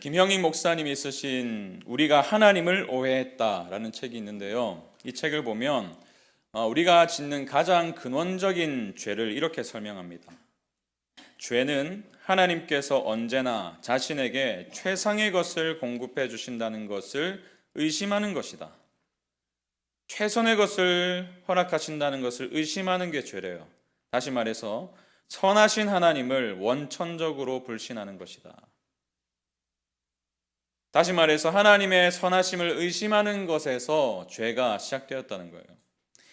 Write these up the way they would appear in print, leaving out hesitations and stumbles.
김형익 목사님이 쓰신 우리가 하나님을 오해했다라는 책이 있는데요. 이 책을 보면 우리가 짓는 가장 근원적인 죄를 이렇게 설명합니다. 죄는 하나님께서 언제나 자신에게 최상의 것을 공급해 주신다는 것을 의심하는 것이다. 최선의 것을 허락하신다는 것을 의심하는 게 죄래요. 다시 말해서 선하신 하나님을 원천적으로 불신하는 것이다. 다시 말해서 하나님의 선하심을 의심하는 것에서 죄가 시작되었다는 거예요.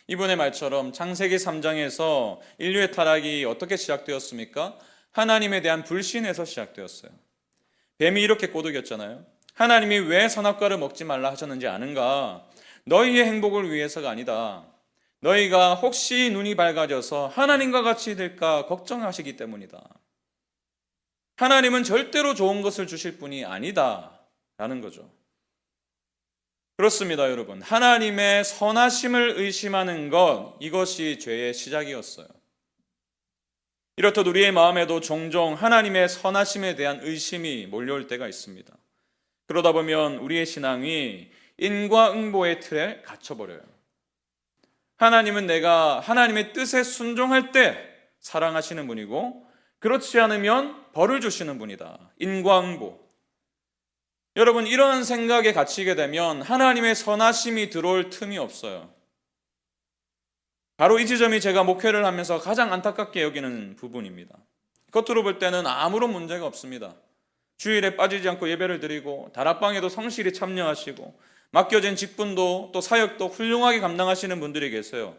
이분의 말처럼 창세기 3장에서 인류의 타락이 어떻게 시작되었습니까? 하나님에 대한 불신에서 시작되었어요. 뱀이 이렇게 꼬드겼잖아요. 하나님이 왜 선악과를 먹지 말라 하셨는지 아는가? 너희의 행복을 위해서가 아니다. 너희가 혹시 눈이 밝아져서 하나님과 같이 될까 걱정하시기 때문이다. 하나님은 절대로 좋은 것을 주실 분이 아니다 라는 거죠. 그렇습니다, 여러분. 하나님의 선하심을 의심하는 것, 이것이 죄의 시작이었어요. 이렇듯 우리의 마음에도 종종 하나님의 선하심에 대한 의심이 몰려올 때가 있습니다. 그러다 보면 우리의 신앙이 인과응보의 틀에 갇혀버려요. 하나님은 내가 하나님의 뜻에 순종할 때 사랑하시는 분이고, 그렇지 않으면 벌을 주시는 분이다. 인과응보. 여러분, 이런 생각에 갇히게 되면 하나님의 선하심이 들어올 틈이 없어요. 바로 이 지점이 제가 목회를 하면서 가장 안타깝게 여기는 부분입니다. 겉으로 볼 때는 아무런 문제가 없습니다. 주일에 빠지지 않고 예배를 드리고 다락방에도 성실히 참여하시고 맡겨진 직분도 또 사역도 훌륭하게 감당하시는 분들이 계세요.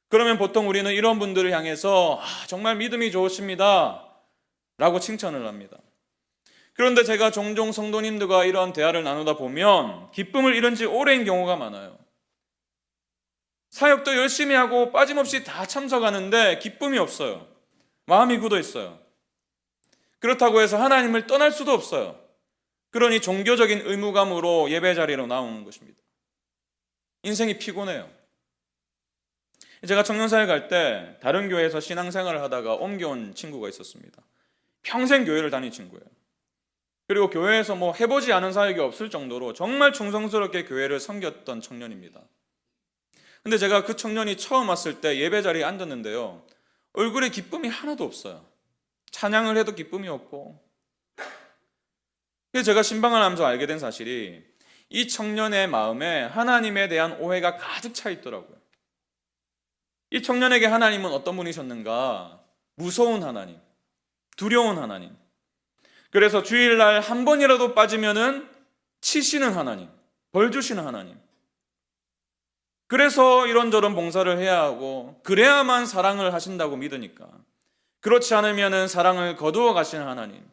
그러면 보통 우리는 이런 분들을 향해서 정말 믿음이 좋으십니다 라고 칭찬을 합니다. 그런데 제가 종종 성도님들과 이런 대화를 나누다 보면 기쁨을 잃은 지 오래인 경우가 많아요. 사역도 열심히 하고 빠짐없이 다 참석하는데 기쁨이 없어요. 마음이 굳어 있어요. 그렇다고 해서 하나님을 떠날 수도 없어요. 그러니 종교적인 의무감으로 예배 자리로 나오는 것입니다. 인생이 피곤해요. 제가 청년사역 갈 때 다른 교회에서 신앙생활을 하다가 옮겨온 친구가 있었습니다. 평생 교회를 다닌 친구예요. 그리고 교회에서 해보지 않은 사역이 없을 정도로 정말 충성스럽게 교회를 섬겼던 청년입니다. 근데 제가 그 청년이 처음 왔을 때 예배 자리에 앉았는데요, 얼굴에 기쁨이 하나도 없어요. 찬양을 해도 기쁨이 없고. 그래서 제가 신방을 하면서 알게 된 사실이 이 청년의 마음에 하나님에 대한 오해가 가득 차 있더라고요. 이 청년에게 하나님은 어떤 분이셨는가? 무서운 하나님, 두려운 하나님. 그래서 주일날 한 번이라도 빠지면은 치시는 하나님, 벌 주시는 하나님. 그래서 이런저런 봉사를 해야 하고 그래야만 사랑을 하신다고 믿으니까. 그렇지 않으면은 사랑을 거두어 가시는 하나님.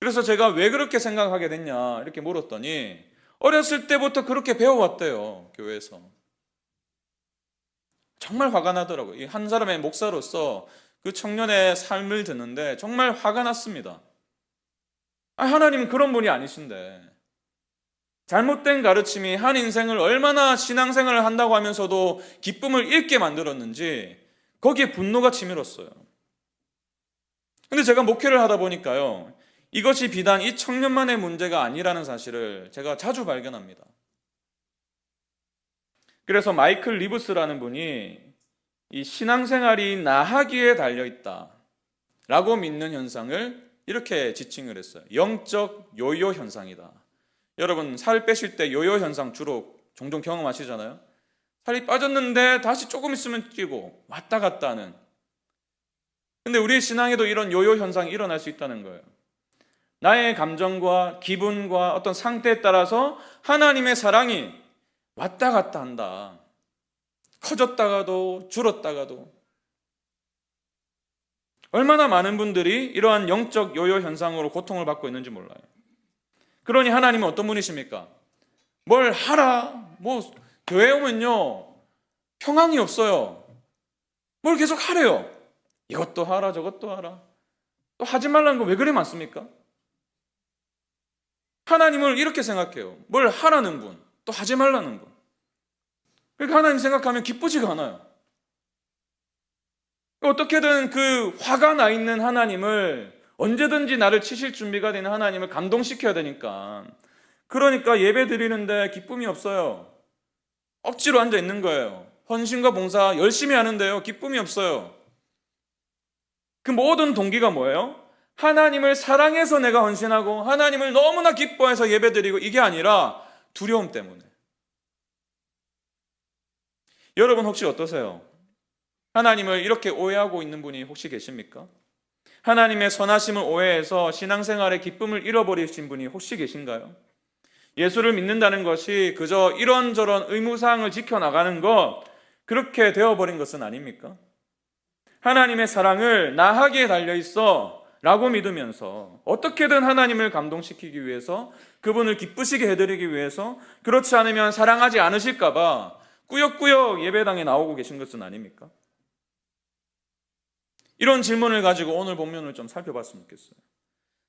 그래서 제가 왜 그렇게 생각하게 됐냐 이렇게 물었더니 어렸을 때부터 그렇게 배워왔대요, 교회에서. 정말 화가 나더라고요. 한 사람의 목사로서 그 청년의 삶을 듣는데 정말 화가 났습니다. 하나님은 그런 분이 아니신데 잘못된 가르침이 한 인생을 얼마나 신앙생활을 한다고 하면서도 기쁨을 잃게 만들었는지 거기에 분노가 치밀었어요. 근데 제가 목회를 하다 보니까요, 이것이 비단 이 청년만의 문제가 아니라는 사실을 제가 자주 발견합니다. 그래서 마이클 리브스라는 분이 이 신앙생활이 나하기에 달려있다 라고 믿는 현상을 이렇게 지칭을 했어요. 영적 요요 현상이다. 여러분, 살 빼실 때 요요 현상 주로 종종 경험하시잖아요. 살이 빠졌는데 다시 조금 있으면 찌고 왔다 갔다 하는. 근데 우리 신앙에도 이런 요요 현상이 일어날 수 있다는 거예요. 나의 감정과 기분과 어떤 상태에 따라서 하나님의 사랑이 왔다 갔다 한다. 커졌다가도 줄었다가도. 얼마나 많은 분들이 이러한 영적 요요 현상으로 고통을 받고 있는지 몰라요. 그러니 하나님은 어떤 분이십니까? 뭘 하라, 교회 오면요 평안이 없어요. 뭘 계속 하래요. 이것도 하라 저것도 하라. 또 하지 말라는 거 왜 그래 많습니까? 하나님을 이렇게 생각해요. 뭘 하라는 분, 또 하지 말라는 분. 그러니까 하나님 생각하면 기쁘지가 않아요. 어떻게든 그 화가 나 있는 하나님을 언제든지 나를 치실 준비가 되는 하나님을 감동시켜야 되니까. 그러니까 예배 드리는데 기쁨이 없어요. 억지로 앉아 있는 거예요. 헌신과 봉사 열심히 하는데요, 기쁨이 없어요. 그 모든 동기가 뭐예요? 하나님을 사랑해서 내가 헌신하고 하나님을 너무나 기뻐해서 예배드리고, 이게 아니라 두려움 때문에. 여러분 혹시 어떠세요? 하나님을 이렇게 오해하고 있는 분이 혹시 계십니까? 하나님의 선하심을 오해해서 신앙생활의 기쁨을 잃어버리신 분이 혹시 계신가요? 예수를 믿는다는 것이 그저 이런저런 의무사항을 지켜나가는 것, 그렇게 되어버린 것은 아닙니까? 하나님의 사랑을 나하기에 달려있어 라고 믿으면서 어떻게든 하나님을 감동시키기 위해서, 그분을 기쁘시게 해드리기 위해서, 그렇지 않으면 사랑하지 않으실까봐 꾸역꾸역 예배당에 나오고 계신 것은 아닙니까? 이런 질문을 가지고 오늘 본문을 좀 살펴봤으면 좋겠어요.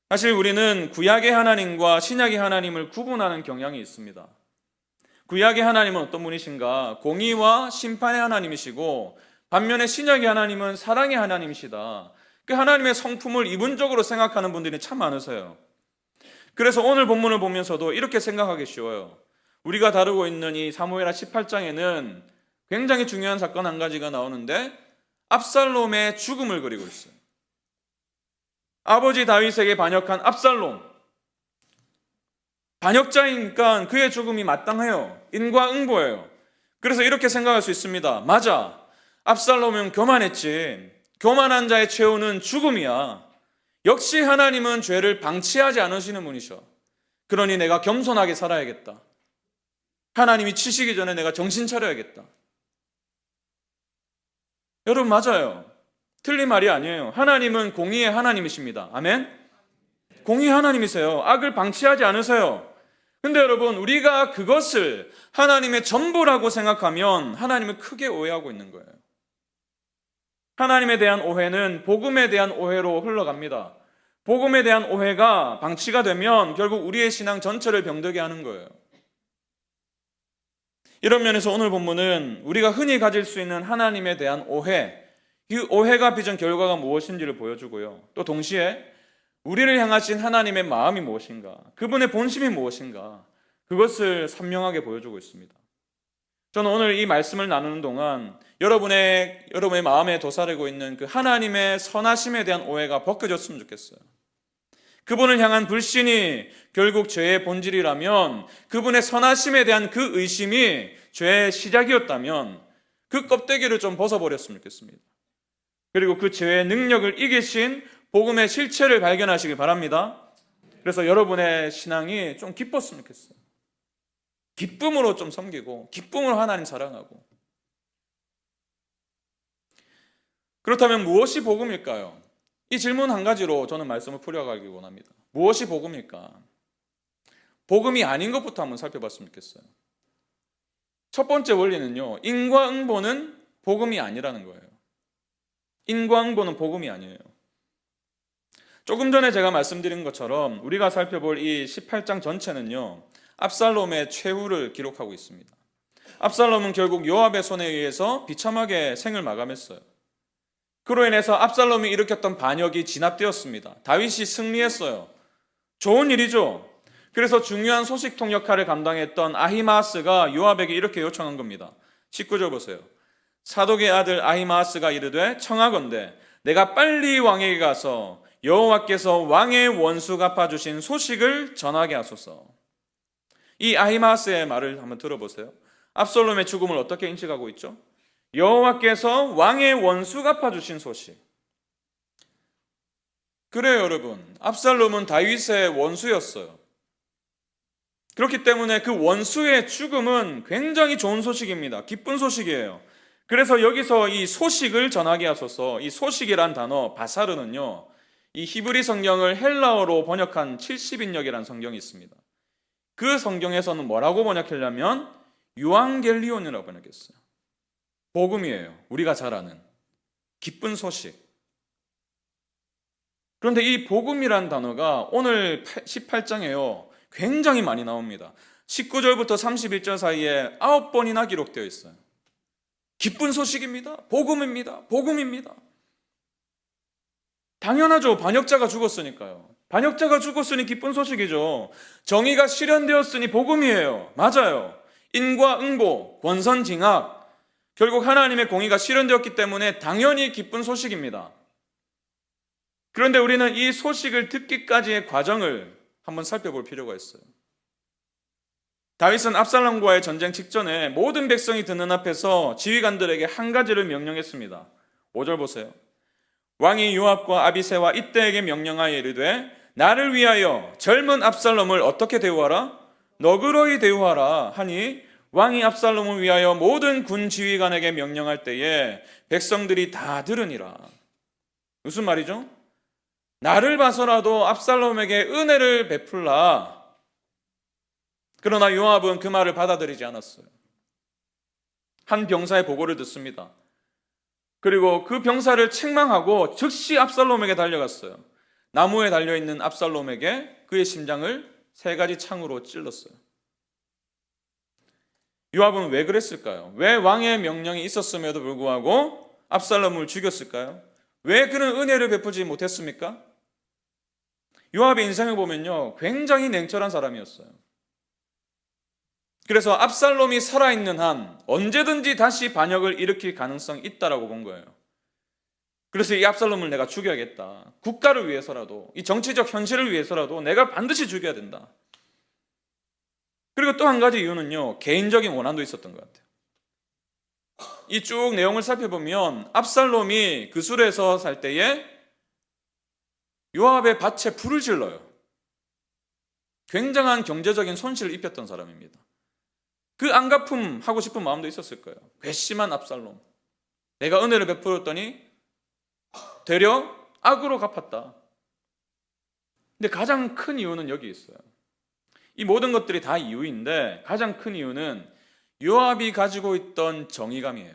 사실 우리는 구약의 하나님과 신약의 하나님을 구분하는 경향이 있습니다. 구약의 하나님은 어떤 분이신가? 공의와 심판의 하나님이시고, 반면에 신약의 하나님은 사랑의 하나님이시다. 그 하나님의 성품을 이분적으로 생각하는 분들이 참 많으세요. 그래서 오늘 본문을 보면서도 이렇게 생각하기 쉬워요. 우리가 다루고 있는 이 사무엘하 18장에는 굉장히 중요한 사건 한 가지가 나오는데, 압살롬의 죽음을 그리고 있어요. 아버지 다윗에게 반역한 압살롬, 반역자이니까 그의 죽음이 마땅해요. 인과응보예요. 그래서 이렇게 생각할 수 있습니다. 맞아, 압살롬은 교만했지. 교만한 자의 최후는 죽음이야. 역시 하나님은 죄를 방치하지 않으시는 분이셔. 그러니 내가 겸손하게 살아야겠다. 하나님이 치시기 전에 내가 정신 차려야겠다. 여러분, 맞아요. 틀린 말이 아니에요. 하나님은 공의의 하나님이십니다. 아멘? 공의의 하나님이세요. 악을 방치하지 않으세요. 근데 여러분, 우리가 그것을 하나님의 전부라고 생각하면 하나님을 크게 오해하고 있는 거예요. 하나님에 대한 오해는 복음에 대한 오해로 흘러갑니다. 복음에 대한 오해가 방치가 되면 결국 우리의 신앙 전체를 병들게 하는 거예요. 이런 면에서 오늘 본문은 우리가 흔히 가질 수 있는 하나님에 대한 오해, 이 오해가 빚은 결과가 무엇인지를 보여주고요. 또 동시에 우리를 향하신 하나님의 마음이 무엇인가, 그분의 본심이 무엇인가, 그것을 선명하게 보여주고 있습니다. 저는 오늘 이 말씀을 나누는 동안 여러분의 마음에 도사리고 있는 그 하나님의 선하심에 대한 오해가 벗겨졌으면 좋겠어요. 그분을 향한 불신이 결국 죄의 본질이라면, 그분의 선하심에 대한 그 의심이 죄의 시작이었다면 그 껍데기를 좀 벗어버렸으면 좋겠습니다. 그리고 그 죄의 능력을 이기신 복음의 실체를 발견하시기 바랍니다. 그래서 여러분의 신앙이 좀 기뻤으면 좋겠어요. 기쁨으로 좀 섬기고 기쁨으로 하나님 사랑하고. 그렇다면 무엇이 복음일까요? 이 질문 한 가지로 저는 말씀을 풀어가기 원합니다. 무엇이 복음일까? 복음이 아닌 것부터 한번 살펴봤으면 좋겠어요. 첫 번째 원리는요, 인과응보는 복음이 아니라는 거예요. 인과응보는 복음이 아니에요. 조금 전에 제가 말씀드린 것처럼 우리가 살펴볼 이 18장 전체는요, 압살롬의 최후를 기록하고 있습니다. 압살롬은 결국 요압의 손에 의해서 비참하게 생을 마감했어요. 그로 인해서 압살롬이 일으켰던 반역이 진압되었습니다. 다윗이 승리했어요. 좋은 일이죠. 그래서 중요한 소식통 역할을 감당했던 아히마아스가 요압에게 이렇게 요청한 겁니다. 19절 보세요. 사독의 아들 아히마아스가 이르되, 청하건대 내가 빨리 왕에게 가서 여호와께서 왕의 원수 갚아주신 소식을 전하게 하소서. 이 아히마아스의 말을 한번 들어보세요. 압살롬의 죽음을 어떻게 인식하고 있죠? 여호와께서 왕의 원수 갚아주신 소식. 그래요, 여러분. 압살롬은 다윗의 원수였어요. 그렇기 때문에 그 원수의 죽음은 굉장히 좋은 소식입니다. 기쁜 소식이에요. 그래서 여기서 이 소식을 전하게 하소서, 이 소식이란 단어 바사르는요, 이 히브리 성경을 헬라어로 번역한 70인역이라는 성경이 있습니다. 그 성경에서는 뭐라고 번역하려면 유앙겔리온이라고 번역했어요. 복음이에요. 우리가 잘 아는 기쁜 소식. 그런데 이 복음이란 단어가 오늘 18장에요, 굉장히 많이 나옵니다. 19절부터 31절 사이에 9번이나 기록되어 있어요. 기쁜 소식입니다. 복음입니다. 복음입니다. 당연하죠. 반역자가 죽었으니까요. 반역자가 죽었으니 기쁜 소식이죠. 정의가 실현되었으니 복음이에요. 맞아요. 인과응보, 권선징악, 결국 하나님의 공의가 실현되었기 때문에 당연히 기쁜 소식입니다. 그런데 우리는 이 소식을 듣기까지의 과정을 한번 살펴볼 필요가 있어요. 다윗은 압살롬과의 전쟁 직전에 모든 백성이 듣는 앞에서 지휘관들에게 한 가지를 명령했습니다. 5절 보세요. 왕이 요압과 아비새와 이때에게 명령하여 이르되 나를 위하여 젊은 압살롬을 어떻게 대우하라? 너그러이 대우하라 하니 왕이 압살롬을 위하여 모든 군 지휘관에게 명령할 때에 백성들이 다 들으니라. 무슨 말이죠? 나를 봐서라도 압살롬에게 은혜를 베풀라. 그러나 요압은 그 말을 받아들이지 않았어요. 한 병사의 보고를 듣습니다. 그리고 그 병사를 책망하고 즉시 압살롬에게 달려갔어요. 나무에 달려있는 압살롬에게 그의 심장을 3가지 창으로 찔렀어요. 요압은 왜 그랬을까요? 왜 왕의 명령이 있었음에도 불구하고 압살롬을 죽였을까요? 왜 그는 은혜를 베푸지 못했습니까? 요압의 인생을 보면요, 굉장히 냉철한 사람이었어요. 그래서 압살롬이 살아있는 한 언제든지 다시 반역을 일으킬 가능성이 있다라고 본 거예요. 그래서 이 압살롬을 내가 죽여야겠다. 국가를 위해서라도, 이 정치적 현실을 위해서라도 내가 반드시 죽여야 된다. 그리고 또 한 가지 이유는요, 개인적인 원한도 있었던 것 같아요. 이 쭉 내용을 살펴보면 압살롬이 그 술에서 살 때에 요압의 밭에 불을 질러요. 굉장한 경제적인 손실을 입혔던 사람입니다. 그 안갚음 하고 싶은 마음도 있었을 거예요. 괘씸한 압살롬. 내가 은혜를 베풀었더니 되려 악으로 갚았다. 근데 가장 큰 이유는 여기 있어요. 이 모든 것들이 다 이유인데 가장 큰 이유는 요압이 가지고 있던 정의감이에요.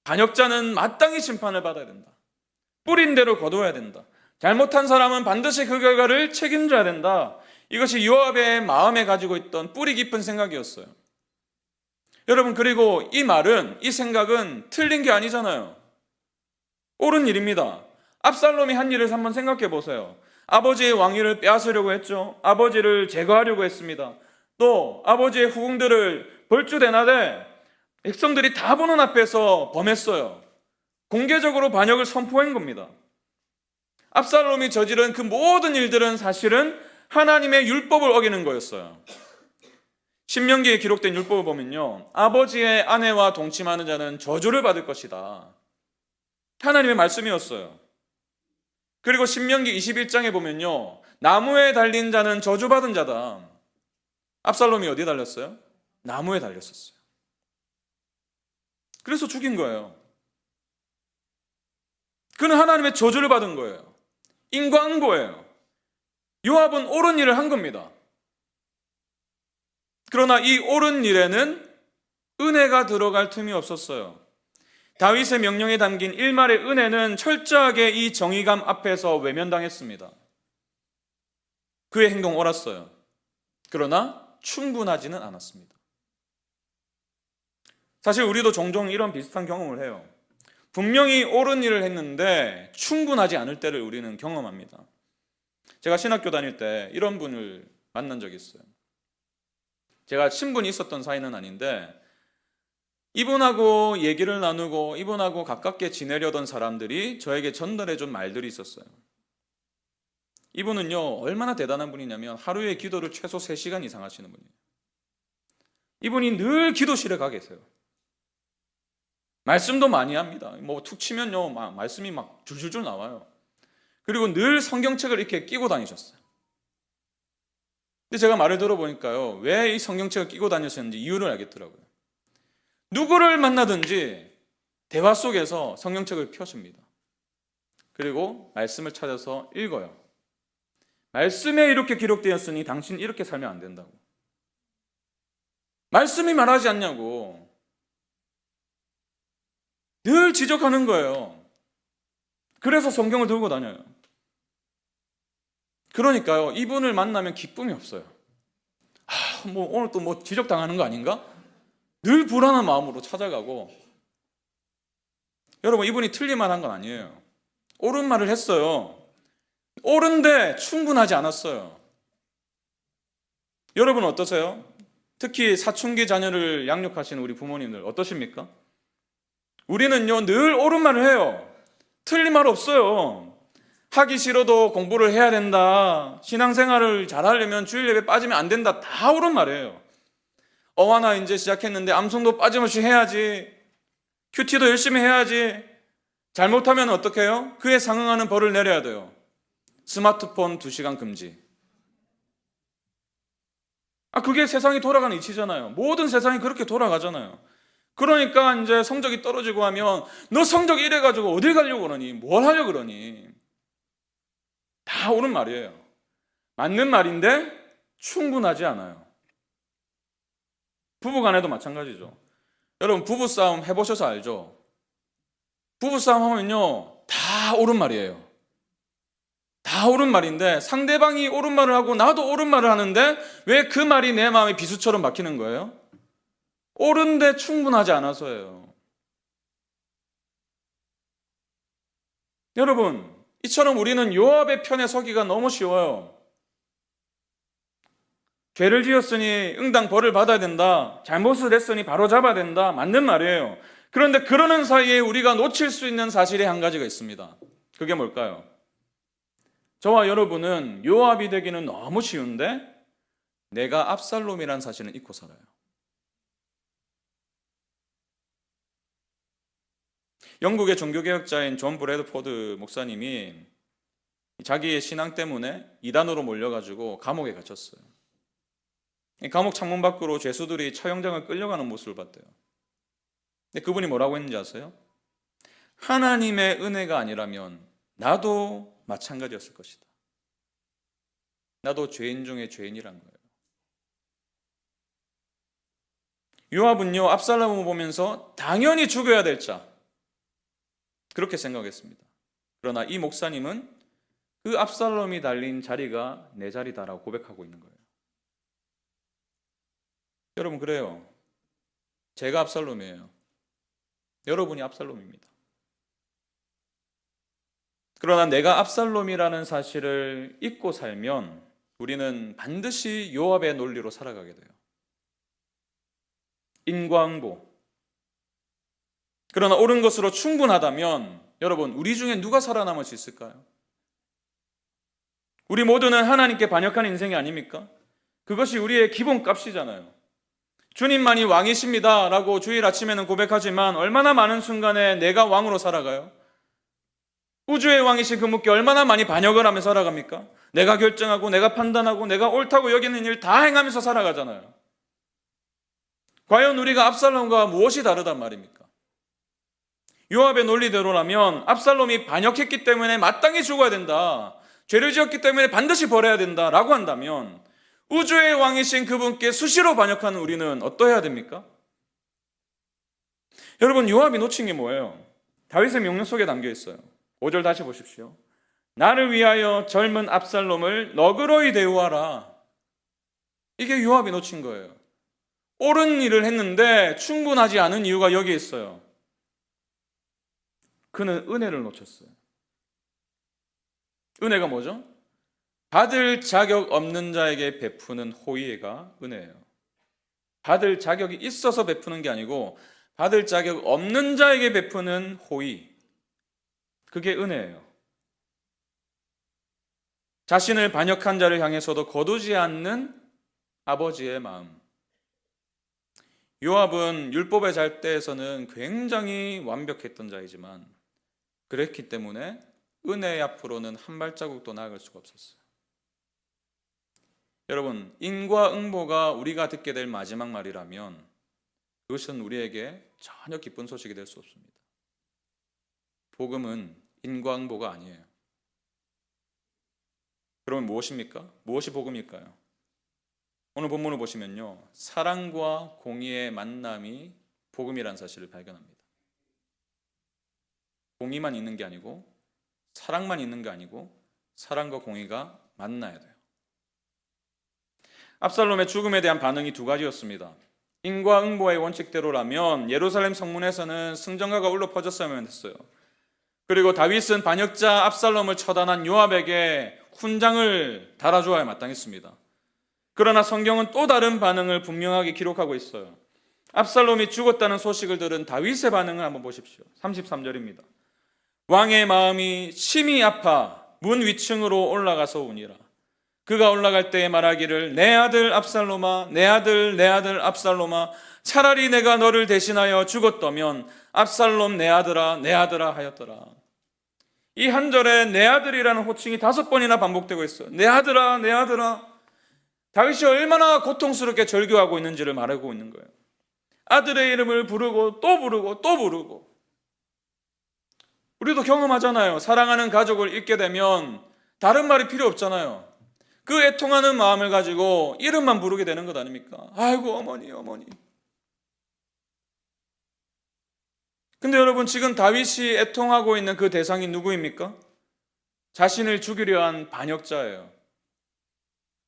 반역자는 마땅히 심판을 받아야 된다. 뿌린 대로 거둬야 된다. 잘못한 사람은 반드시 그 결과를 책임져야 된다. 이것이 요압의 마음에 가지고 있던 뿌리 깊은 생각이었어요. 여러분, 그리고 이 말은, 이 생각은 틀린 게 아니잖아요. 옳은 일입니다. 압살롬이 한 일을 한번 생각해 보세요. 아버지의 왕위를 빼앗으려고 했죠. 아버지를 제거하려고 했습니다. 또 아버지의 후궁들을 벌주대나되 백성들이 다 보는 앞에서 범했어요. 공개적으로 반역을 선포한 겁니다. 압살롬이 저지른 그 모든 일들은 사실은 하나님의 율법을 어기는 거였어요. 신명기에 기록된 율법을 보면요, 아버지의 아내와 동침하는 자는 저주를 받을 것이다. 하나님의 말씀이었어요. 그리고 신명기 21장에 보면요, 나무에 달린 자는 저주받은 자다. 압살롬이 어디에 달렸어요? 나무에 달렸었어요. 그래서 죽인 거예요. 그는 하나님의 저주를 받은 거예요. 인과응보예요. 요압은 옳은 일을 한 겁니다. 그러나 이 옳은 일에는 은혜가 들어갈 틈이 없었어요. 다윗의 명령에 담긴 일말의 은혜는 철저하게 이 정의감 앞에서 외면당했습니다. 그의 행동 옳았어요. 그러나 충분하지는 않았습니다. 사실 우리도 종종 이런 비슷한 경험을 해요. 분명히 옳은 일을 했는데 충분하지 않을 때를 우리는 경험합니다. 제가 신학교 다닐 때 이런 분을 만난 적이 있어요. 제가 친분이 있었던 사이는 아닌데 이분하고 얘기를 나누고 이분하고 가깝게 지내려던 사람들이 저에게 전달해준 말들이 있었어요. 이분은요, 얼마나 대단한 분이냐면 하루에 기도를 최소 3시간 이상 하시는 분이에요. 이분이 늘 기도실에 가 계세요. 말씀도 많이 합니다. 뭐 툭 치면요, 말씀이 막 줄줄줄 나와요. 그리고 늘 성경책을 이렇게 끼고 다니셨어요. 근데 제가 말을 들어보니까요, 왜 이 성경책을 끼고 다니셨는지 이유를 알겠더라고요. 누구를 만나든지 대화 속에서 성경책을 펴십니다. 그리고 말씀을 찾아서 읽어요. 말씀에 이렇게 기록되었으니 당신 이렇게 살면 안 된다고. 말씀이 말하지 않냐고. 늘 지적하는 거예요. 그래서 성경을 들고 다녀요. 그러니까요, 이분을 만나면 기쁨이 없어요. 뭐 오늘 또 뭐 지적당하는 거 아닌가? 늘 불안한 마음으로 찾아가고. 여러분, 이분이 틀릴만 한 건 아니에요. 옳은 말을 했어요. 옳은데 충분하지 않았어요. 여러분 어떠세요? 특히 사춘기 자녀를 양육하시는 우리 부모님들 어떠십니까? 우리는요 늘 옳은 말을 해요. 틀린 말 없어요. 하기 싫어도 공부를 해야 된다. 신앙생활을 잘하려면 주일 예배 빠지면 안 된다. 다 옳은 말이에요. 어화나 이제 시작했는데 암송도 빠짐없이 해야지. 큐티도 열심히 해야지. 잘못하면 어떻게 해요? 그에 상응하는 벌을 내려야 돼요. 스마트폰 2시간 금지. 그게 세상이 돌아가는 이치잖아요. 모든 세상이 그렇게 돌아가잖아요. 그러니까 이제 성적이 떨어지고 하면 너 성적 이래가지고 어딜 가려고 그러니? 뭘 하려고 그러니? 다 옳은 말이에요. 맞는 말인데 충분하지 않아요. 부부간에도 마찬가지죠. 여러분 부부싸움 해보셔서 알죠? 부부싸움 하면요 다 옳은 말이에요. 다 옳은 말인데 상대방이 옳은 말을 하고 나도 옳은 말을 하는데 왜 그 말이 내 마음에 비수처럼 막히는 거예요? 옳은데 충분하지 않아서예요. 여러분 이처럼 우리는 요압의 편에 서기가 너무 쉬워요. 죄를 지었으니 응당 벌을 받아야 된다. 잘못을 했으니 바로 잡아야 된다. 맞는 말이에요. 그런데 그러는 사이에 우리가 놓칠 수 있는 사실이 한 가지가 있습니다. 그게 뭘까요? 저와 여러분은 요압이 되기는 너무 쉬운데 내가 압살롬이라는 사실은 잊고 살아요. 영국의 종교개혁자인 존 브래드포드 목사님이 자기의 신앙 때문에 이단으로 몰려가지고 감옥에 갇혔어요. 감옥 창문 밖으로 죄수들이 처형장을 끌려가는 모습을 봤대요. 근데 그분이 뭐라고 했는지 아세요? 하나님의 은혜가 아니라면 나도 마찬가지였을 것이다. 나도 죄인 중에 죄인이란 거예요. 요압은요 압살롬을 보면서 당연히 죽여야 될 자 그렇게 생각했습니다. 그러나 이 목사님은 그 압살롬이 달린 자리가 내 자리다라고 고백하고 있는 거예요. 여러분 그래요. 제가 압살롬이에요. 여러분이 압살롬입니다. 그러나 내가 압살롬이라는 사실을 잊고 살면 우리는 반드시 요압의 논리로 살아가게 돼요. 인과응보. 그러나 옳은 것으로 충분하다면 여러분 우리 중에 누가 살아남을 수 있을까요? 우리 모두는 하나님께 반역한 인생이 아닙니까? 그것이 우리의 기본값이잖아요. 주님만이 왕이십니다 라고 주일 아침에는 고백하지만 얼마나 많은 순간에 내가 왕으로 살아가요? 우주의 왕이신 그분께 얼마나 많이 반역을 하며 살아갑니까? 내가 결정하고 내가 판단하고 내가 옳다고 여기는 일 다 행하면서 살아가잖아요. 과연 우리가 압살롬과 무엇이 다르단 말입니까? 요압의 논리대로라면 압살롬이 반역했기 때문에 마땅히 죽어야 된다. 죄를 지었기 때문에 반드시 벌해야 된다라고 한다면 우주의 왕이신 그분께 수시로 반역하는 우리는 어떠해야 됩니까? 여러분 요압이 놓친 게 뭐예요? 다윗의 명령 속에 담겨 있어요. 5절 다시 보십시오. 나를 위하여 젊은 압살롬을 너그러이 대우하라. 이게 요압이 놓친 거예요. 옳은 일을 했는데 충분하지 않은 이유가 여기에 있어요. 그는 은혜를 놓쳤어요. 은혜가 뭐죠? 받을 자격 없는 자에게 베푸는 호의가 은혜예요. 받을 자격이 있어서 베푸는 게 아니고 받을 자격 없는 자에게 베푸는 호의. 그게 은혜예요. 자신을 반역한 자를 향해서도 거두지 않는 아버지의 마음. 요압은 율법의 잣대에서는 굉장히 완벽했던 자이지만 그랬기 때문에 은혜의 앞으로는 한 발자국도 나아갈 수가 없었어요. 여러분, 인과응보가 우리가 듣게 될 마지막 말이라면 그것은 우리에게 전혀 기쁜 소식이 될 수 없습니다. 복음은 인과응보가 아니에요. 그러면 무엇입니까? 무엇이 복음일까요? 오늘 본문을 보시면요, 사랑과 공의의 만남이 복음이라는 사실을 발견합니다. 공의만 있는 게 아니고 사랑만 있는 게 아니고 사랑과 공의가 만나야 돼요. 압살롬의 죽음에 대한 반응이 두 가지였습니다. 인과응보의 원칙대로라면 예루살렘 성문에서는 승전가가 울려 퍼졌어야만 했어요. 그리고 다윗은 반역자 압살롬을 처단한 요압에게 훈장을 달아주어야 마땅했습니다. 그러나 성경은 또 다른 반응을 분명하게 기록하고 있어요. 압살롬이 죽었다는 소식을 들은 다윗의 반응을 한번 보십시오. 33절입니다. 왕의 마음이 심히 아파 문 위층으로 올라가서 우니라. 그가 올라갈 때에 말하기를 내 아들 압살롬아, 내 아들, 내 아들 압살롬아, 차라리 내가 너를 대신하여 죽었다면 압살롬 내 아들아, 내 아들아 하였더라. 이 한 절에 내 아들이라는 호칭이 5번이나 반복되고 있어요. 내 아들아, 내 아들아. 다윗이 얼마나 고통스럽게 절규하고 있는지를 말하고 있는 거예요. 아들의 이름을 부르고 또 부르고 또 부르고. 우리도 경험하잖아요. 사랑하는 가족을 잃게 되면 다른 말이 필요 없잖아요. 그 애통하는 마음을 가지고 이름만 부르게 되는 것 아닙니까? 아이고 어머니 어머니. 근데 여러분, 지금 다윗이 애통하고 있는 그 대상이 누구입니까? 자신을 죽이려 한 반역자예요.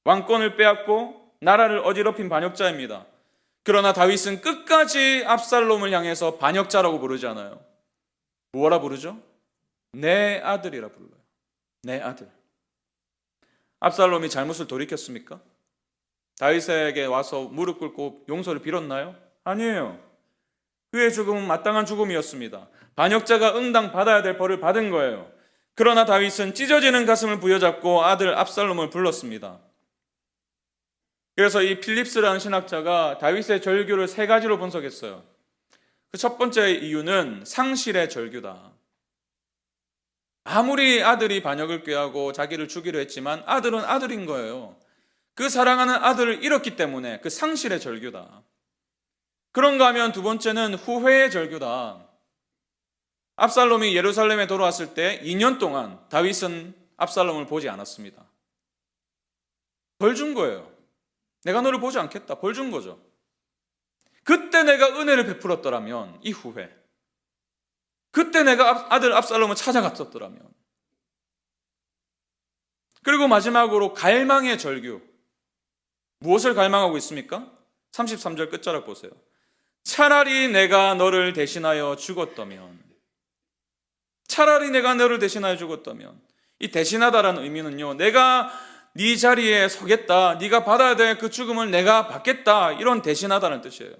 왕권을 빼앗고 나라를 어지럽힌 반역자입니다. 그러나 다윗은 끝까지 압살롬을 향해서 반역자라고 부르지 않아요. 뭐라 부르죠? 내 아들이라 불러요. 내 아들. 압살롬이 잘못을 돌이켰습니까? 다윗에게 와서 무릎 꿇고 용서를 빌었나요? 아니에요. 그의 죽음은 마땅한 죽음이었습니다. 반역자가 응당 받아야 될 벌을 받은 거예요. 그러나 다윗은 찢어지는 가슴을 부여잡고 아들 압살롬을 불렀습니다. 그래서 이 필립스라는 신학자가 다윗의 절규를 3가지로 분석했어요. 그 첫 번째 이유는 상실의 절규다. 아무리 아들이 반역을 꾀하고 자기를 죽이려 했지만 아들은 아들인 거예요. 그 사랑하는 아들을 잃었기 때문에 그 상실의 절규다. 그런가 하면 두 번째는 후회의 절규다. 압살롬이 예루살렘에 돌아왔을 때 2년 동안 다윗은 압살롬을 보지 않았습니다. 벌 준 거예요. 내가 너를 보지 않겠다. 벌 준 거죠. 그때 내가 은혜를 베풀었더라면 이 후회. 그때 내가 아들 압살롬을 찾아갔었더라면. 그리고 마지막으로 갈망의 절규. 무엇을 갈망하고 있습니까? 33절 끝자락 보세요. 차라리 내가 너를 대신하여 죽었다면. 차라리 내가 너를 대신하여 죽었다면. 이 대신하다라는 의미는요, 내가 네 자리에 서겠다, 네가 받아야 될 그 죽음을 내가 받겠다, 이런 대신하다는 뜻이에요.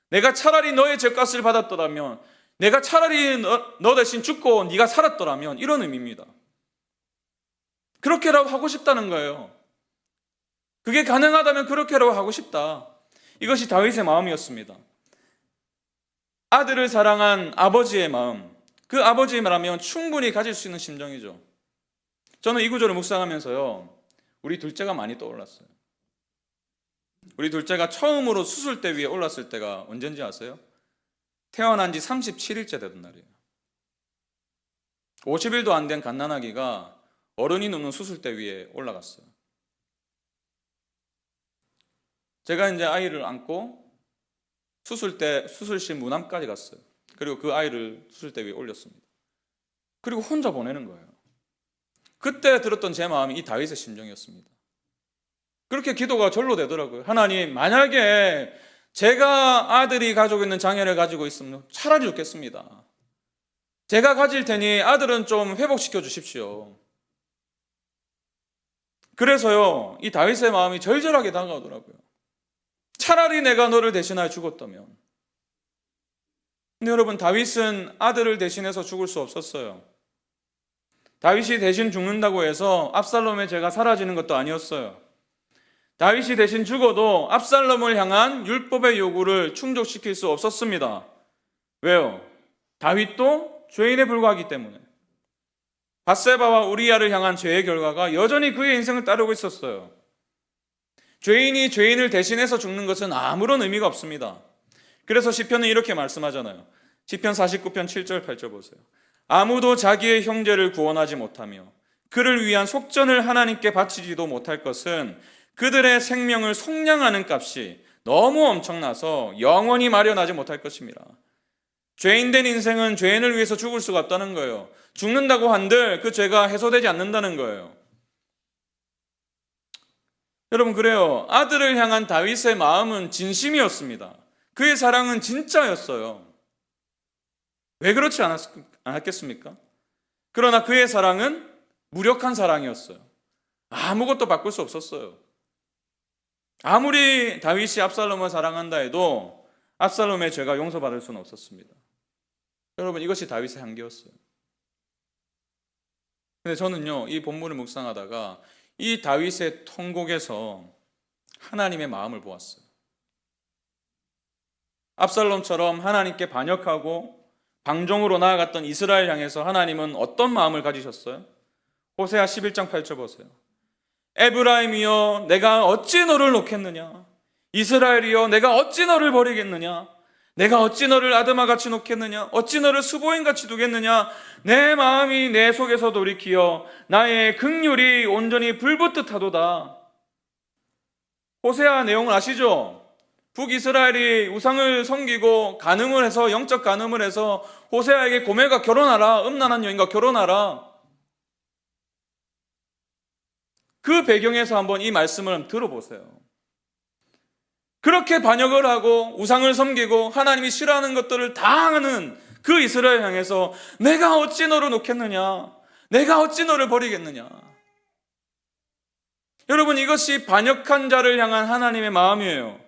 내가 차라리 너의 죄값을 받았더라면, 내가 차라리 너 대신 죽고 네가 살았더라면, 이런 의미입니다. 그렇게라도 하고 싶다는 거예요. 그게 가능하다면 그렇게라도 하고 싶다. 이것이 다윗의 마음이었습니다. 아들을 사랑한 아버지의 마음, 그 아버지의 말하면 충분히 가질 수 있는 심정이죠. 저는 이 구절을 묵상하면서요, 우리 둘째가 많이 떠올랐어요. 우리 둘째가 처음으로 수술대 위에 올랐을 때가 언젠지 아세요? 태어난 지 37일째 되던 날이에요. 50일도 안 된 갓난아기가 어른이 눕는 수술대 위에 올라갔어요. 제가 이제 아이를 안고 수술실 문 앞까지 갔어요. 그리고 그 아이를 수술대 위에 올렸습니다. 그리고 혼자 보내는 거예요. 그때 들었던 제 마음이 이 다윗의 심정이었습니다. 그렇게 기도가 절로 되더라고요. 하나님, 만약에 제가 아들이 가지고 있는 장애를 가지고 있으면 차라리 죽겠습니다. 제가 가질 테니 아들은 좀 회복시켜 주십시오. 그래서요, 이 다윗의 마음이 절절하게 다가오더라고요. 차라리 내가 너를 대신하여 죽었다면. 근데 여러분, 다윗은 아들을 대신해서 죽을 수 없었어요. 다윗이 대신 죽는다고 해서 압살롬의 죄가 사라지는 것도 아니었어요. 다윗이 대신 죽어도 압살롬을 향한 율법의 요구를 충족시킬 수 없었습니다. 왜요? 다윗도 죄인에 불과하기 때문에. 밧세바와 우리야를 향한 죄의 결과가 여전히 그의 인생을 따르고 있었어요. 죄인이 죄인을 대신해서 죽는 것은 아무런 의미가 없습니다. 그래서 시편은 이렇게 말씀하잖아요. 시편 49편 7절 8절 보세요. 아무도 자기의 형제를 구원하지 못하며 그를 위한 속전을 하나님께 바치지도 못할 것은 그들의 생명을 속량하는 값이 너무 엄청나서 영원히 마련하지 못할 것입니다. 죄인된 인생은 죄인을 위해서 죽을 수가 없다는 거예요. 죽는다고 한들 그 죄가 해소되지 않는다는 거예요. 여러분, 그래요. 아들을 향한 다윗의 마음은 진심이었습니다. 그의 사랑은 진짜였어요. 왜 그렇지 않았겠습니까? 그러나 그의 사랑은 무력한 사랑이었어요. 아무것도 바꿀 수 없었어요. 아무리 다윗이 압살롬을 사랑한다 해도 압살롬의 죄가 용서받을 수는 없었습니다. 여러분, 이것이 다윗의 한계였어요. 근데 저는요, 이 본문을 묵상하다가 이 다윗의 통곡에서 하나님의 마음을 보았어요. 압살롬처럼 하나님께 반역하고 방종으로 나아갔던 이스라엘 향해서 하나님은 어떤 마음을 가지셨어요? 호세아 11장 8절 보세요. 에브라임이여 내가 어찌 너를 놓겠느냐? 이스라엘이여 내가 어찌 너를 버리겠느냐? 내가 어찌 너를 아드마같이 놓겠느냐? 어찌 너를 수보인같이 두겠느냐? 내 마음이 내 속에서 돌이키어 나의 긍휼이 온전히 불붙듯 하도다. 호세아 내용을 아시죠? 북이스라엘이 우상을 섬기고 간음을 해서, 영적 간음을 해서 호세아에게 고멜과 결혼하라, 음란한 여인과 결혼하라. 그 배경에서 한번 이 말씀을 들어보세요. 그렇게 반역을 하고 우상을 섬기고 하나님이 싫어하는 것들을 다 하는 그 이스라엘 향해서 내가 어찌 너를 놓겠느냐? 내가 어찌 너를 버리겠느냐? 여러분, 이것이 반역한 자를 향한 하나님의 마음이에요.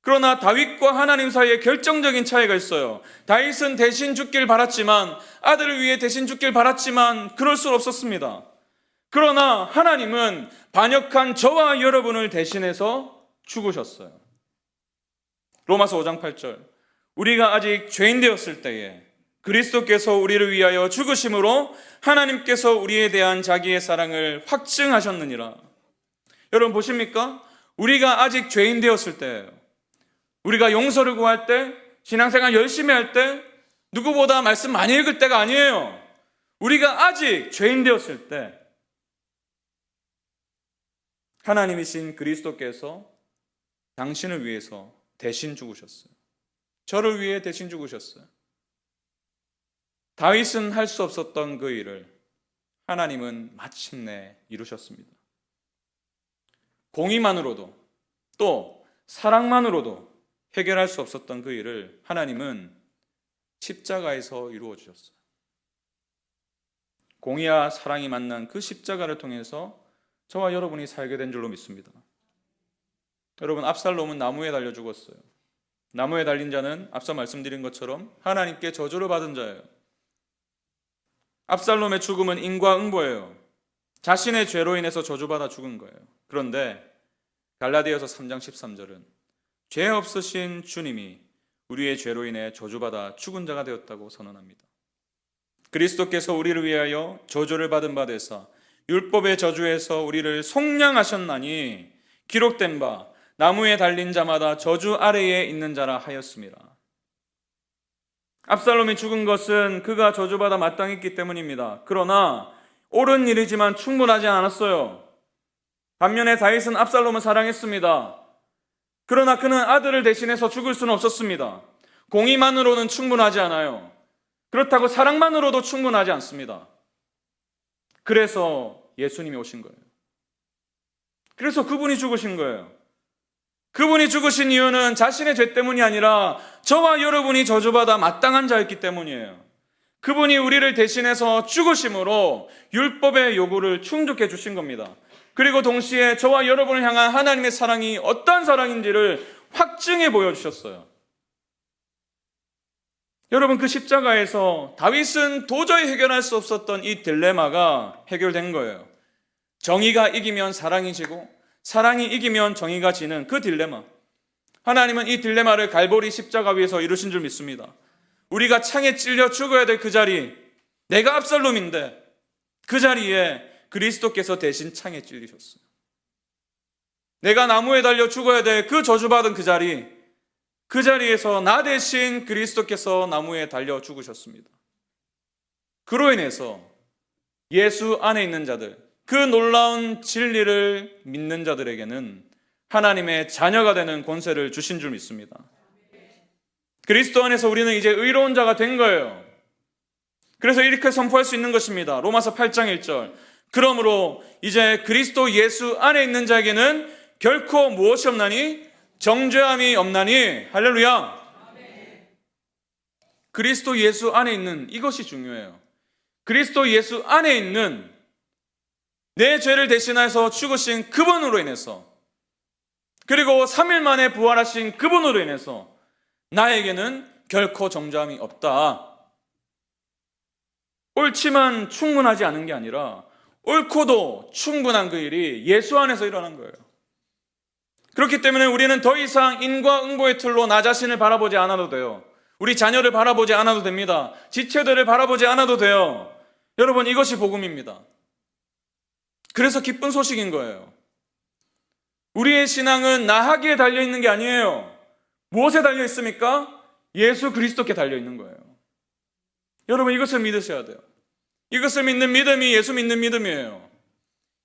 그러나 다윗과 하나님 사이에 결정적인 차이가 있어요. 다윗은 대신 죽길 바랐지만, 아들을 위해 대신 죽길 바랐지만 그럴 수 없었습니다. 그러나 하나님은 반역한 저와 여러분을 대신해서 죽으셨어요. 로마서 5장 8절, 우리가 아직 죄인 되었을 때에 그리스도께서 우리를 위하여 죽으심으로 하나님께서 우리에 대한 자기의 사랑을 확증하셨느니라. 여러분 보십니까? 우리가 아직 죄인 되었을 때예요. 우리가 용서를 구할 때, 신앙생활 열심히 할 때, 누구보다 말씀 많이 읽을 때가 아니에요. 우리가 아직 죄인 되었을 때 하나님이신 그리스도께서 당신을 위해서 대신 죽으셨어요. 저를 위해 대신 죽으셨어요. 다윗은 할 수 없었던 그 일을 하나님은 마침내 이루셨습니다. 공의만으로도 또 사랑만으로도 해결할 수 없었던 그 일을 하나님은 십자가에서 이루어 주셨어요. 공의와 사랑이 만난 그 십자가를 통해서 저와 여러분이 살게 된 줄로 믿습니다. 여러분, 압살롬은 나무에 달려 죽었어요. 나무에 달린 자는 앞서 말씀드린 것처럼 하나님께 저주를 받은 자예요. 압살롬의 죽음은 인과응보예요. 자신의 죄로 인해서 저주받아 죽은 거예요. 그런데 갈라디아서 3장 13절은 죄 없으신 주님이 우리의 죄로 인해 저주받아 죽은 자가 되었다고 선언합니다. 그리스도께서 우리를 위하여 저주를 받은 바 되사 율법의 저주에서 우리를 속량하셨나니 기록된 바 나무에 달린 자마다 저주 아래에 있는 자라 하였습니다. 압살롬이 죽은 것은 그가 저주받아 마땅했기 때문입니다. 그러나 옳은 일이지만 충분하지 않았어요. 반면에 다윗은 압살롬을 사랑했습니다. 그러나 그는 아들을 대신해서 죽을 수는 없었습니다. 공의만으로는 충분하지 않아요. 그렇다고 사랑만으로도 충분하지 않습니다. 그래서 예수님이 오신 거예요. 그래서 그분이 죽으신 거예요. 그분이 죽으신 이유는 자신의 죄 때문이 아니라 저와 여러분이 저주받아 마땅한 자였기 때문이에요. 그분이 우리를 대신해서 죽으심으로 율법의 요구를 충족해 주신 겁니다. 그리고 동시에 저와 여러분을 향한 하나님의 사랑이 어떤 사랑인지를 확증해 보여주셨어요. 여러분, 그 십자가에서 다윗은 도저히 해결할 수 없었던 이 딜레마가 해결된 거예요. 정의가 이기면 사랑이 지고 사랑이 이기면 정의가 지는 그 딜레마. 하나님은 이 딜레마를 갈보리 십자가 위에서 이루신 줄 믿습니다. 우리가 창에 찔려 죽어야 될 그 자리, 내가 압살롬인데 그 자리에 그리스도께서 대신 창에 찔리셨어요. 내가 나무에 달려 죽어야 될 그 저주받은 그 자리, 그 자리에서 나 대신 그리스도께서 나무에 달려 죽으셨습니다. 그로 인해서 예수 안에 있는 자들, 그 놀라운 진리를 믿는 자들에게는 하나님의 자녀가 되는 권세를 주신 줄 믿습니다. 그리스도 안에서 우리는 이제 의로운 자가 된 거예요. 그래서 이렇게 선포할 수 있는 것입니다. 로마서 8장 1절, 그러므로 이제 그리스도 예수 안에 있는 자에게는 결코 무엇이 없나니? 정죄함이 없나니? 할렐루야. 그리스도 예수 안에 있는 이것이 중요해요. 그리스도 예수 안에 있는 내 죄를 대신해서 죽으신 그분으로 인해서, 그리고 3일 만에 부활하신 그분으로 인해서 나에게는 결코 정죄함이 없다. 옳지만 충분하지 않은 게 아니라 옳고도 충분한 그 일이 예수 안에서 일어난 거예요. 그렇기 때문에 우리는 더 이상 인과응보의 틀로 나 자신을 바라보지 않아도 돼요. 우리 자녀를 바라보지 않아도 됩니다. 지체들을 바라보지 않아도 돼요. 여러분, 이것이 복음입니다. 그래서 기쁜 소식인 거예요. 우리의 신앙은 나하기에 달려있는 게 아니에요. 무엇에 달려있습니까? 예수 그리스도께 달려있는 거예요. 여러분, 이것을 믿으셔야 돼요. 이것을 믿는 믿음이 예수 믿는 믿음이에요.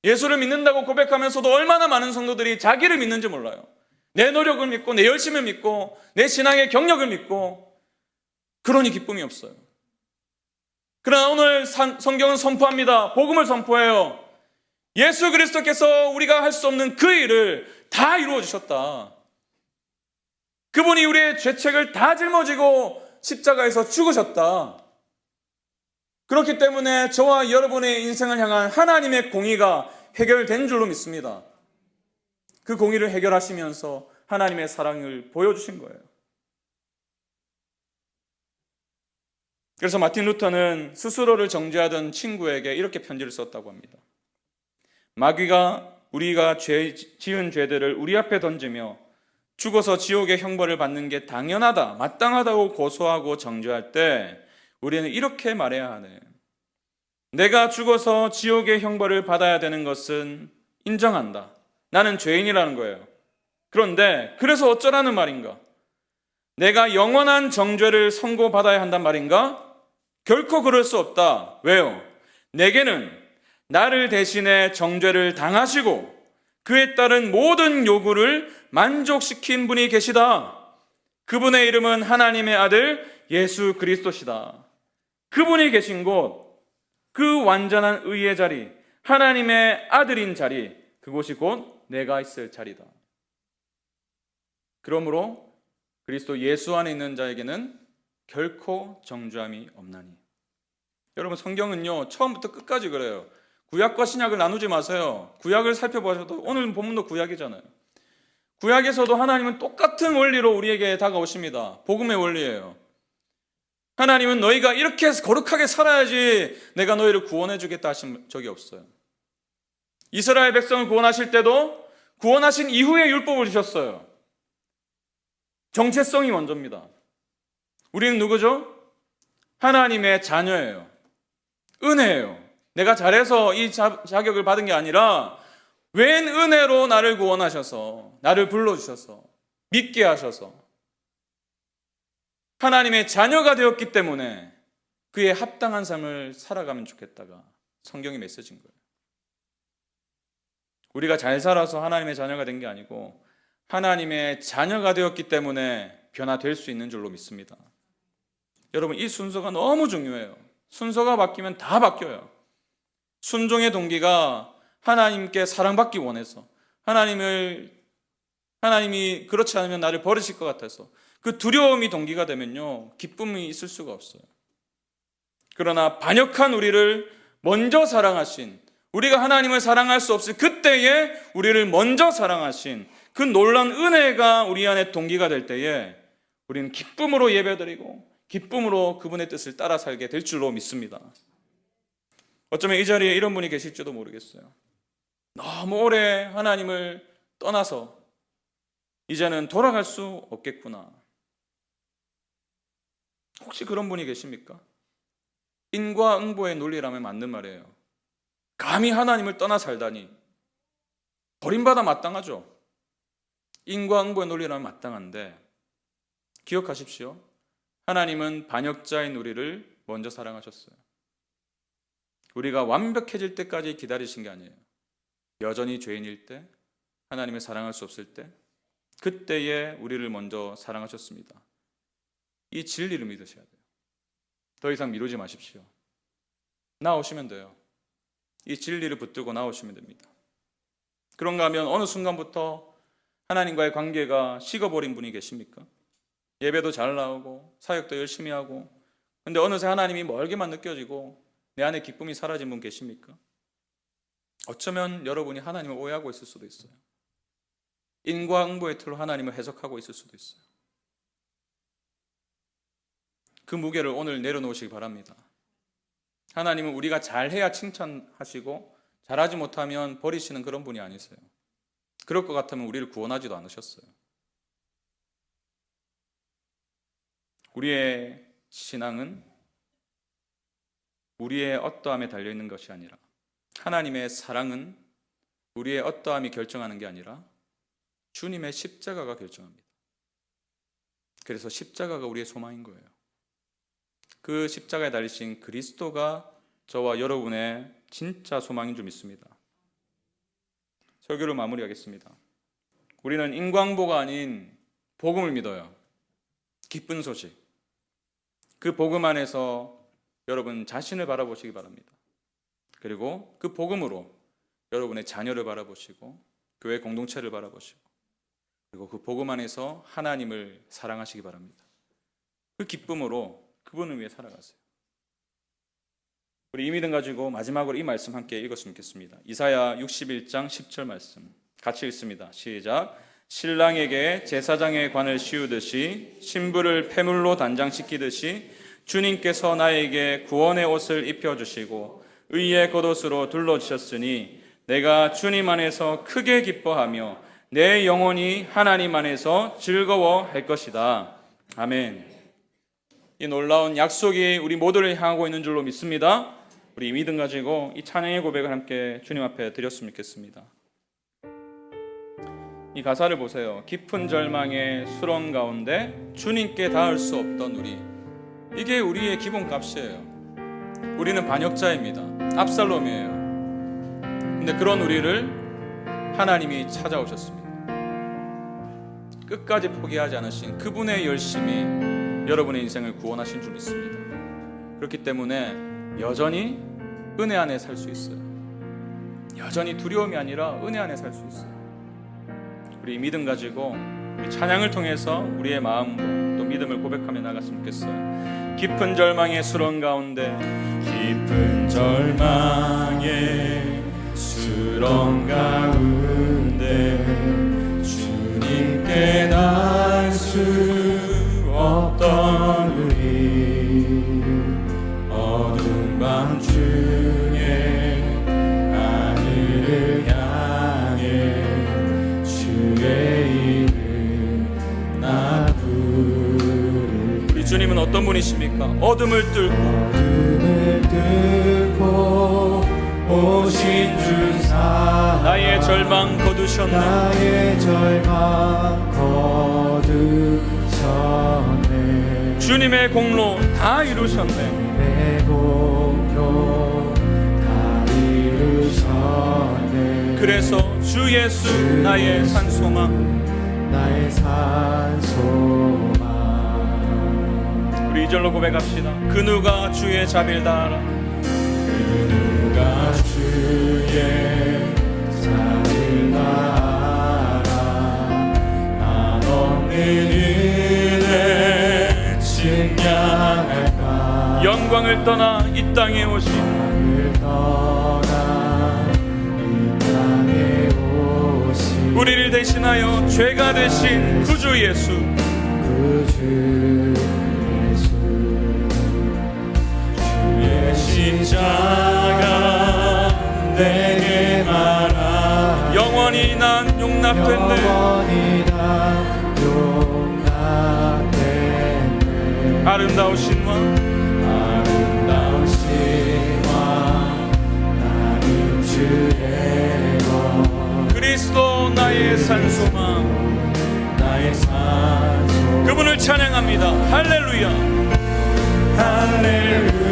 예수를 믿는다고 고백하면서도 얼마나 많은 성도들이 자기를 믿는지 몰라요. 내 노력을 믿고 내 열심을 믿고 내 신앙의 경력을 믿고, 그러니 기쁨이 없어요. 그러나 오늘 성경은 선포합니다. 복음을 선포해요. 예수 그리스도께서 우리가 할 수 없는 그 일을 다 이루어 주셨다. 그분이 우리의 죄책을 다 짊어지고 십자가에서 죽으셨다. 그렇기 때문에 저와 여러분의 인생을 향한 하나님의 공의가 해결된 줄로 믿습니다. 그 공의를 해결하시면서 하나님의 사랑을 보여주신 거예요. 그래서 마틴 루터는 스스로를 정죄하던 친구에게 이렇게 편지를 썼다고 합니다. 마귀가 우리가 지은 죄들을 우리 앞에 던지며 죽어서 지옥의 형벌을 받는 게 당연하다, 마땅하다고 고소하고 정죄할 때 우리는 이렇게 말해야 하네. 내가 죽어서 지옥의 형벌을 받아야 되는 것은 인정한다. 나는 죄인이라는 거예요. 그런데 그래서 어쩌라는 말인가? 내가 영원한 정죄를 선고받아야 한단 말인가? 결코 그럴 수 없다. 왜요? 내게는 나를 대신해 정죄를 당하시고 그에 따른 모든 요구를 만족시킨 분이 계시다. 그분의 이름은 하나님의 아들 예수 그리스도시다. 그분이 계신 곳, 그 완전한 의의 자리, 하나님의 아들인 자리, 그곳이 곧 내가 있을 자리다. 그러므로 그리스도 예수 안에 있는 자에게는 결코 정죄함이 없나니. 여러분, 성경은요 처음부터 끝까지 그래요. 구약과 신약을 나누지 마세요. 구약을 살펴보셔도 오늘 본문도 구약이잖아요. 구약에서도 하나님은 똑같은 원리로 우리에게 다가오십니다. 복음의 원리예요. 하나님은 너희가 이렇게 거룩하게 살아야지 내가 너희를 구원해 주겠다 하신 적이 없어요. 이스라엘 백성을 구원하실 때도 구원하신 이후에 율법을 주셨어요. 정체성이 먼저입니다. 우리는 누구죠? 하나님의 자녀예요. 은혜예요. 내가 잘해서 이 자격을 받은 게 아니라 웬 은혜로 나를 구원하셔서 나를 불러주셔서 믿게 하셔서 하나님의 자녀가 되었기 때문에 그에 합당한 삶을 살아가면 좋겠다가 성경의 메시지인 거예요. 우리가 잘 살아서 하나님의 자녀가 된 게 아니고 하나님의 자녀가 되었기 때문에 변화될 수 있는 줄로 믿습니다. 여러분, 이 순서가 너무 중요해요. 순서가 바뀌면 다 바뀌어요. 순종의 동기가 하나님께 사랑받기 원해서, 하나님이 그렇지 않으면 나를 버리실 것 같아서, 그 두려움이 동기가 되면요 기쁨이 있을 수가 없어요. 그러나 반역한 우리를 먼저 사랑하신, 우리가 하나님을 사랑할 수 없을 그때에 우리를 먼저 사랑하신 그 놀라운 은혜가 우리 안에 동기가 될 때에 우리는 기쁨으로 예배드리고 기쁨으로 그분의 뜻을 따라 살게 될 줄로 믿습니다. 어쩌면 이 자리에 이런 분이 계실지도 모르겠어요. 너무 오래 하나님을 떠나서 이제는 돌아갈 수 없겠구나. 혹시 그런 분이 계십니까? 인과응보의 논리라면 맞는 말이에요. 감히 하나님을 떠나 살다니. 버림받아 마땅하죠. 인과응보의 논리라면 마땅한데 기억하십시오. 하나님은 반역자인 우리를 먼저 사랑하셨어요. 우리가 완벽해질 때까지 기다리신 게 아니에요. 여전히 죄인일 때, 하나님을 사랑할 수 없을 때, 그때에 우리를 먼저 사랑하셨습니다. 이 진리를 믿으셔야 돼요. 더 이상 미루지 마십시오. 나오시면 돼요. 이 진리를 붙들고 나오시면 됩니다. 그런가 하면 어느 순간부터 하나님과의 관계가 식어버린 분이 계십니까? 예배도 잘 나오고 사역도 열심히 하고, 근데 어느새 하나님이 멀게만 느껴지고 내 안에 기쁨이 사라진 분 계십니까? 어쩌면 여러분이 하나님을 오해하고 있을 수도 있어요. 인과응보의 틀로 하나님을 해석하고 있을 수도 있어요. 그 무게를 오늘 내려놓으시기 바랍니다. 하나님은 우리가 잘해야 칭찬하시고 잘하지 못하면 버리시는 그런 분이 아니세요. 그럴 것 같으면 우리를 구원하지도 않으셨어요. 우리의 신앙은 우리의 어떠함에 달려있는 것이 아니라, 하나님의 사랑은 우리의 어떠함이 결정하는 게 아니라 주님의 십자가가 결정합니다. 그래서 십자가가 우리의 소망인 거예요. 그 십자가에 달리신 그리스도가 저와 여러분의 진짜 소망인 줄 믿습니다. 설교를 마무리하겠습니다. 우리는 인광보가 아닌 복음을 믿어요. 기쁜 소식. 그 복음 안에서 여러분 자신을 바라보시기 바랍니다. 그리고 그 복음으로 여러분의 자녀를 바라보시고 교회 공동체를 바라보시고, 그리고 그 복음 안에서 하나님을 사랑하시기 바랍니다. 그 기쁨으로 그분을 위해 살아가세요. 우리 이 믿음 가지고 마지막으로 이 말씀 함께 읽었으면 좋겠습니다. 이사야 61장 10절 말씀 같이 읽습니다. 시작. 신랑에게 제사장의 관을 씌우듯이 신부를 폐물로 단장시키듯이 주님께서 나에게 구원의 옷을 입혀주시고 의의 겉옷으로 둘러주셨으니 내가 주님 안에서 크게 기뻐하며 내 영혼이 하나님 안에서 즐거워할 것이다. 아멘. 이 놀라운 약속이 우리 모두를 향하고 있는 줄로 믿습니다. 우리 이 믿음 가지고 이 찬양의 고백을 함께 주님 앞에 드렸으면 좋겠습니다. 이 가사를 보세요. 깊은 절망의 수렁 가운데 주님께 닿을 수 없던 우리, 이게 우리의 기본값이에요. 우리는 반역자입니다. 압살롬이에요. 근데 그런 우리를 하나님이 찾아오셨습니다. 끝까지 포기하지 않으신 그분의 열심이 여러분의 인생을 구원하신 줄 믿습니다. 그렇기 때문에 여전히 은혜 안에 살 수 있어요. 여전히 두려움이 아니라 은혜 안에 살 수 있어요. 우리 믿음 가지고 우리 찬양을 통해서 우리의 마음으로 또 믿음을 고백하며 나갔으면 좋겠어요. 깊은 절망의 수렁 가운데, 깊은 절망의 수렁 가운데 주님께 닿을 수 없던 우리, 어두운 밤중에 하늘을 향해 주의 이름 나 부를. 우리 주님은 어떤 분이십니까? 어둠을 뚫고 오신 주사 나의 절망 거두셨네. 나의 절망 거두셨네. 주님의 공로 다 이루셨네. 주님의 공로 다 이루셨네. 그래서 주 예수 나의 산소망, 나의 산소망. 우리 2절로 고백합시다. 그 누가 주의 자비를 다하라. 그 누가 주의 자비를 다하라. 한없는 은혜 증량할까. 영광을 떠나 이 땅에 오신 우리를 대신하여 죄가 되신 구주 예수, 주의 십자가 내게 말하. 영원히 난 용납됐네. 아름다우신 왕, 나는 주의 것. 그리스도 나의 산소망, 나의 산소망. 그분을 찬양합니다. 할렐루야, 할렐루야.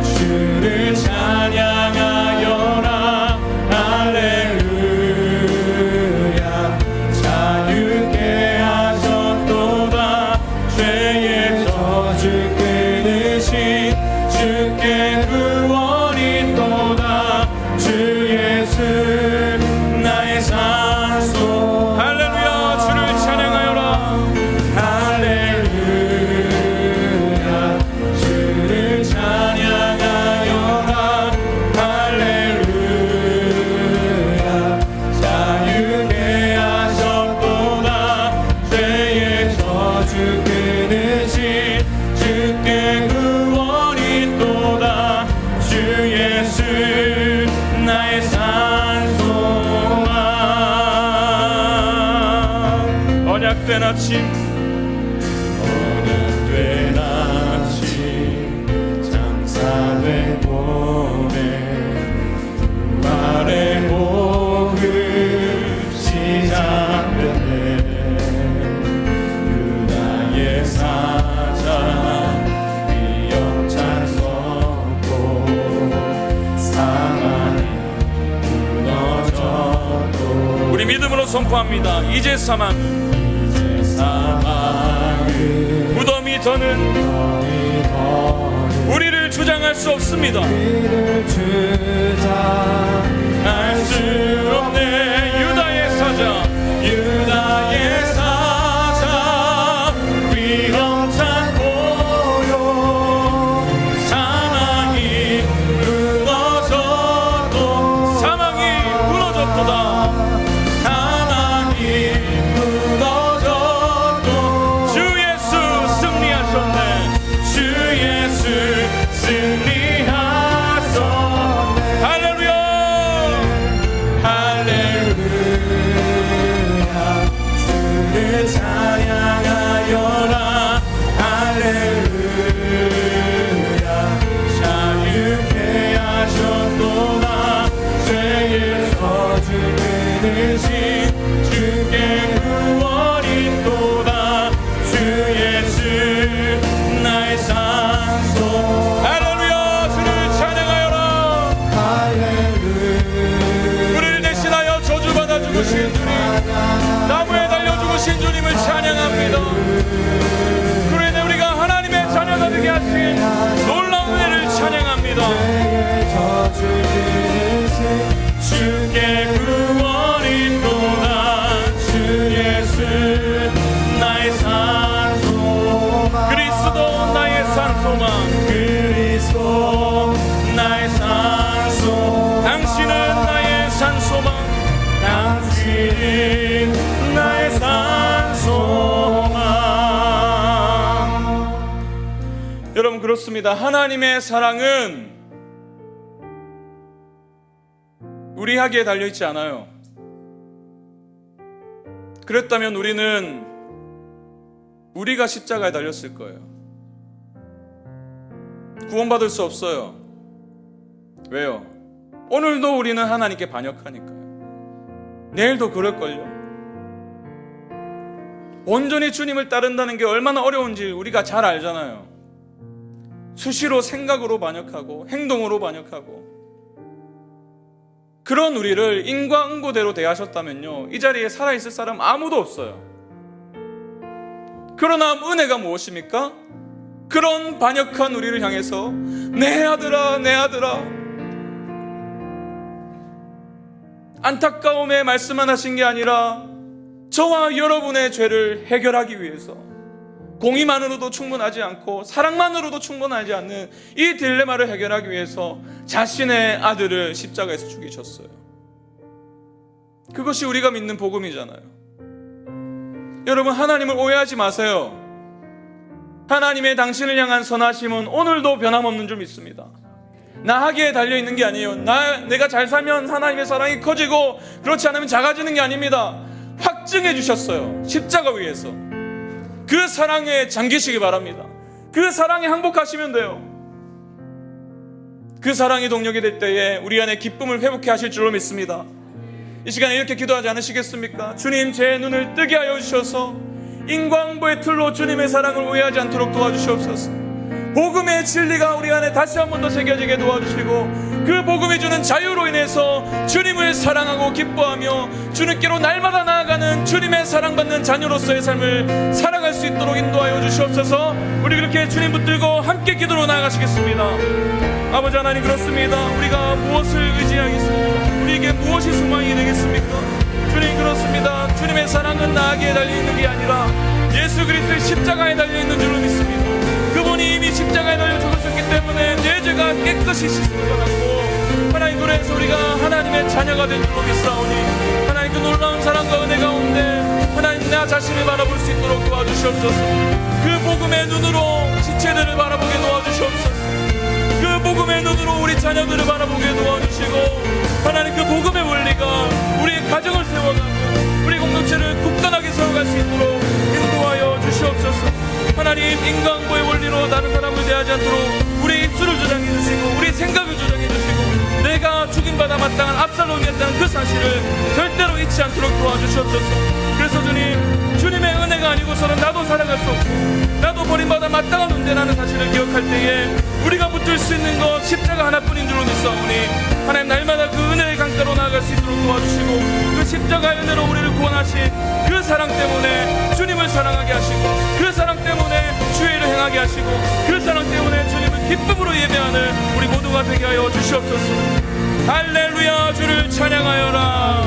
주를 찬양하여라. 할렐루야. 자유케 하셨도다. 죄의 저주 끊으신 주께 구원이 또다. 주 예수 나의 산소. 할렐루야. 주를 찬양하여라. 할렐루야. 주를 찬양하여라. 된 아침 어느 된 아침 장사된 봄에 부활의 복음 시작됐네. 유다의 사자 위협찬 선포 사망이 무너져도 우리 믿음으로 선포합니다. 이제 사망 무덤이 더는 우리를 주장할 수 없습니다. 알 수 없네. 유다의 사자 유다의 사자 위험찬 고요 사망이 무너져도 사망이 무너졌도다. 사망이 무너져도 주 예수 승리하셨네. 주 예수 승리하셨네. 할렐루야. 할렐루야 주를 찬양하여라. 할렐루야 자유케 하셨도다. 죄의 저주 끊으신 주께 구원이 또다. 주 예수 나의 산소. 할렐루야. 주를 찬양하여라. 할렐루야 우리를 대신하여 저주받아 죽으신 주님, 나무에 달려 죽으신 주님을 찬양합니다. 그로 인해 우리가 하나님의 자녀가 되게 하신 놀라운 은혜를 찬양합니다. 저주 끊으신 주께 구원이 또다. 주 예수 나의 산소망. 그리스도 나의 산소망. 그리스도 나의 산소. 당신은 나의 산소망. 당신은 나의 산소망. 여러분, 그렇습니다. 하나님의 사랑은 우리 하기에 달려있지 않아요. 그랬다면 우리가 십자가에 달렸을 거예요. 구원받을 수 없어요. 왜요? 오늘도 우리는 하나님께 반역하니까요. 내일도 그럴걸요. 온전히 주님을 따른다는 게 얼마나 어려운지 우리가 잘 알잖아요. 수시로 생각으로 반역하고 행동으로 반역하고. 그런 우리를 인과응보대로 대하셨다면요, 이 자리에 살아있을 사람 아무도 없어요. 그러나 은혜가 무엇입니까? 그런 반역한 우리를 향해서 내 아들아, 내 아들아, 안타까움에 말씀만 하신 게 아니라 저와 여러분의 죄를 해결하기 위해서, 공의만으로도 충분하지 않고 사랑만으로도 충분하지 않는 이 딜레마를 해결하기 위해서 자신의 아들을 십자가에서 죽이셨어요. 그것이 우리가 믿는 복음이잖아요. 여러분, 하나님을 오해하지 마세요. 하나님의 당신을 향한 선하심은 오늘도 변함없는 줄 믿습니다. 나 하기에 달려있는 게 아니에요. 내가 잘 살면 하나님의 사랑이 커지고 그렇지 않으면 작아지는 게 아닙니다. 확증해 주셨어요. 십자가 위에서. 그 사랑에 잠기시기 바랍니다. 그 사랑에 항복하시면 돼요. 그 사랑이 동력이 될 때에 우리 안에 기쁨을 회복해 하실 줄로 믿습니다. 이 시간에 이렇게 기도하지 않으시겠습니까? 주님, 제 눈을 뜨게 하여 주셔서 인과응보의 틀로 주님의 사랑을 오해하지 않도록 도와주시옵소서. 복음의 진리가 우리 안에 다시 한 번 더 새겨지게 도와주시고, 그 복음이 주는 자유로 인해서 주님을 사랑하고 기뻐하며 주님께로 날마다 나아가는 주님의 사랑받는 자녀로서의 삶을 살아갈 수 있도록 인도하여 주시옵소서. 우리 그렇게 주님 붙들고 함께 기도로 나아가시겠습니다. 아버지 하나님, 그렇습니다. 우리가 무엇을 의지하겠습니까? 우리에게 무엇이 소망이 되겠습니까? 주님, 그렇습니다. 주님의 사랑은 나에게 달려있는 게 아니라 예수 그리스도의 십자가에 달려있는 줄로 믿습니다. 그분이 이미 십자가에 달려 죽으셨기 때문에 내 죄가 깨끗이 씻음을 받았고, 하나님 노래에서 우리가 하나님의 자녀가 된 줄로 믿사오니, 하나님 그 놀라운 사랑과 은혜 가운데 하나님 나 자신을 바라볼 수 있도록 도와주시옵소서. 그 복음의 눈으로 지체들을 바라보게 도와주시옵소서. 그 복음의 눈으로 우리 자녀들을 바라보게 도와주시고, 하나님 그 복음의 원리가 우리의 가정을 세워가고 우리 공동체를 굳건하게 세워갈 수 있도록 하나님 인간보의 원리로 다른 사람을 대하지 않도록 우리의 입술을 조장해 주시고 우리의 생각을 조장해 주시고 내가 죽임받아 마땅한 압살롬이었다는 그 사실을 절대로 잊지 않도록 도와주시옵소서. 그래서 주님, 주님의 은혜가 아니고서는 나도 살아갈 수 없고 나도 버림받아 마땅한 존재라는 사실을 기억할 때에 우리가 붙들 수 있는 것 십자가 하나뿐인 줄로 믿사오니 하나님 날마다 그 은혜의 강가로 나아갈 수 있도록 도와주시고 그 십자가의 은혜로 우리를 구원하신 그 사랑 때문에 주님을 사랑하게 하시고 그 사랑 때문에 주의 일을 행하게 하시고 그 사랑 때문에 주님을 기쁨으로 예배하는 우리 모두가 되게 하여 주시옵소서. 할렐루야. 주를 찬양하여라.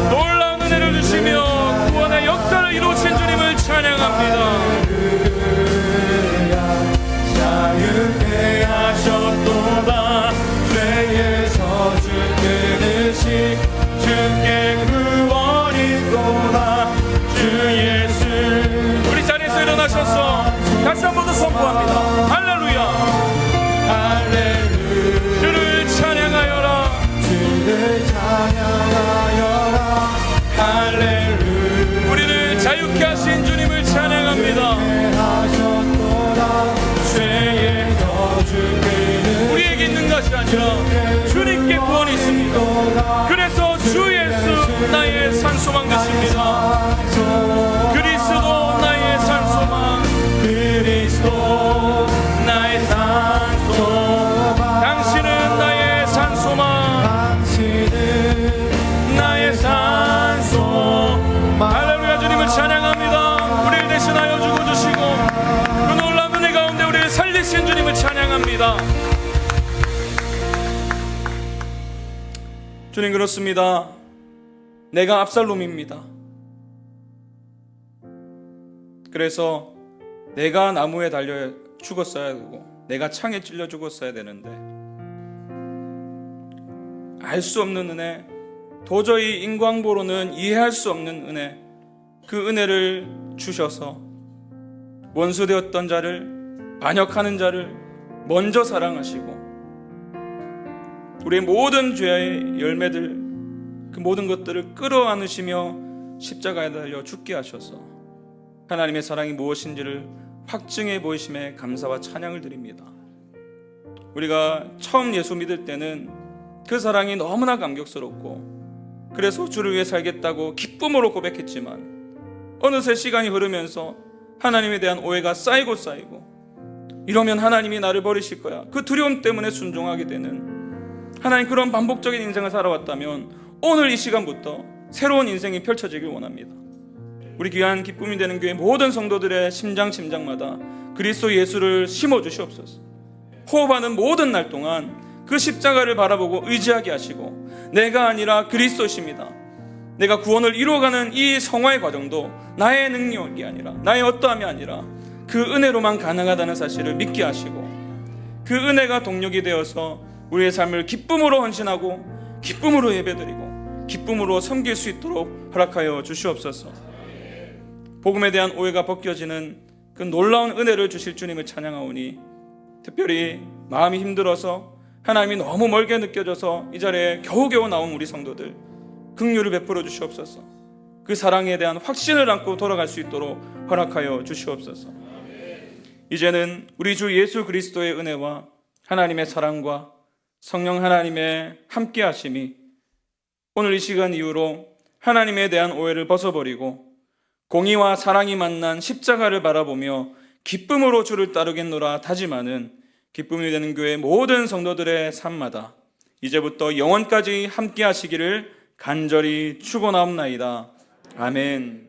놀라운 은혜를 주시며 구원의 역사를 이루신 주님을 찬양합니다. 자유케 하셨도다. 죄의 저주 끊으신 주께 구원이 또다. 주 예수. 우리 자리에서 일어나셔서 다시 한 번 더 선포합니다. 할렐루야. 할렐루야. 주를 찬양하여라. 주를 찬양하여라. 할렐루야. 우리를 자유케 하신 주님을 찬양합니다. 하셨도다. 죄의 저주 끊으신 우리에게 있는 것이 아니라 주님께 구원이 있습니다. 그래서 주 예수 나의 산소망 되십니다. 그리스도 나의 산소망. 그리스도 나의 산소망. 당신은 나의 산소망. 당신은 나의 산소망. 할렐루야. 주님을 찬양합니다. 우리를 대신하여 죽어주시고 그 놀라운 은혜 가운데 우리를 살리신 주님을 찬양합니다. 주님, 그렇습니다. 내가 압살롬입니다. 그래서 내가 나무에 달려 죽었어야 되고 내가 창에 찔려 죽었어야 되는데 알 수 없는 은혜, 도저히 인광보로는 이해할 수 없는 은혜, 그 은혜를 주셔서 원수되었던 자를, 반역하는 자를 먼저 사랑하시고 우리의 모든 죄의 열매들, 그 모든 것들을 끌어안으시며 십자가에 달려 죽게 하셔서 하나님의 사랑이 무엇인지를 확증해 보이심에 감사와 찬양을 드립니다. 우리가 처음 예수 믿을 때는 그 사랑이 너무나 감격스럽고 그래서 주를 위해 살겠다고 기쁨으로 고백했지만 어느새 시간이 흐르면서 하나님에 대한 오해가 쌓이고 이러면 하나님이 나를 버리실 거야, 그 두려움 때문에 순종하게 되는 하나님, 그런 반복적인 인생을 살아왔다면 오늘 이 시간부터 새로운 인생이 펼쳐지길 원합니다. 우리 귀한 기쁨이 되는 교회 모든 성도들의 심장마다 그리스도 예수를 심어주시옵소서. 호흡하는 모든 날 동안 그 십자가를 바라보고 의지하게 하시고 내가 아니라 그리스도십니다. 내가 구원을 이루어가는 이 성화의 과정도 나의 능력이 아니라 나의 어떠함이 아니라 그 은혜로만 가능하다는 사실을 믿게 하시고 그 은혜가 동력이 되어서 우리의 삶을 기쁨으로 헌신하고 기쁨으로 예배드리고 기쁨으로 섬길 수 있도록 허락하여 주시옵소서. 복음에 대한 오해가 벗겨지는 그 놀라운 은혜를 주실 주님을 찬양하오니 특별히 마음이 힘들어서 하나님이 너무 멀게 느껴져서 이 자리에 겨우겨우 나온 우리 성도들 긍휼을 베풀어 주시옵소서. 그 사랑에 대한 확신을 안고 돌아갈 수 있도록 허락하여 주시옵소서. 이제는 우리 주 예수 그리스도의 은혜와 하나님의 사랑과 성령 하나님의 함께 하심이 오늘 이 시간 이후로 하나님에 대한 오해를 벗어버리고 공의와 사랑이 만난 십자가를 바라보며 기쁨으로 주를 따르겠노라 다짐하는 기쁨이 되는 교회 모든 성도들의 삶마다 이제부터 영원까지 함께 하시기를 간절히 축원하옵나이다. 아멘.